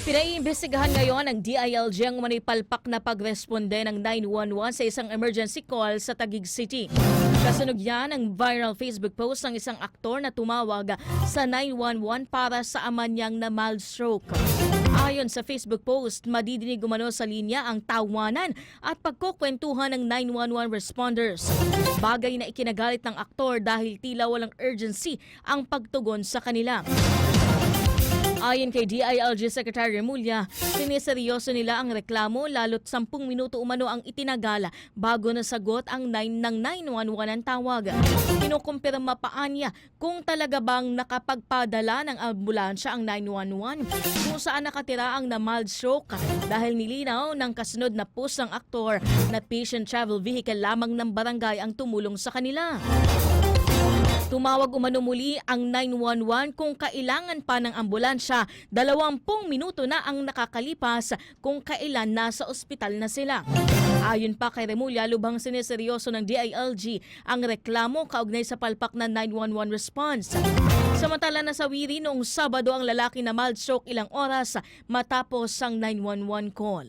Pinaiimbestigahan ngayon ng DILG ang manipalpak na pagresponde ng 911 sa isang emergency call sa Taguig City. Kasunod yan ang viral Facebook post ng isang aktor na tumawag sa 911 para sa ama niyang na mild stroke. Ayon sa Facebook post, madidinig umano sa linya ang tawanan at pagkukwentuhan ng 911 responders. Bagay na ikinagalit ng aktor dahil tila walang urgency ang pagtugon sa kanila. Ayon kay DILG Secretary Remulla, siniseryoso nila ang reklamo lalo't 10 minuto umano ang itinagala bago nasagot ang 911 ang tawag. Kinukumpirma pa niya kung talaga bang nakapagpadala ng ambulansya ang 911 kung saan nakatira ang na mild stroke dahil nilinaw ng kasunod na post ng aktor na patient travel vehicle lamang ng barangay ang tumulong sa kanila. Tumawag umano muli ang 911 kung kailangan pa ng ambulansya. 20 minuto na ang nakakalipas kung kailan nasa ospital na sila. Ayon pa kay Remulla, lubhang siniseryoso ng DILG ang reklamo kaugnay sa palpak na 911 response. Samantala nasawiri noong Sabado ang lalaki na mild stroke ilang oras matapos ang 911 call.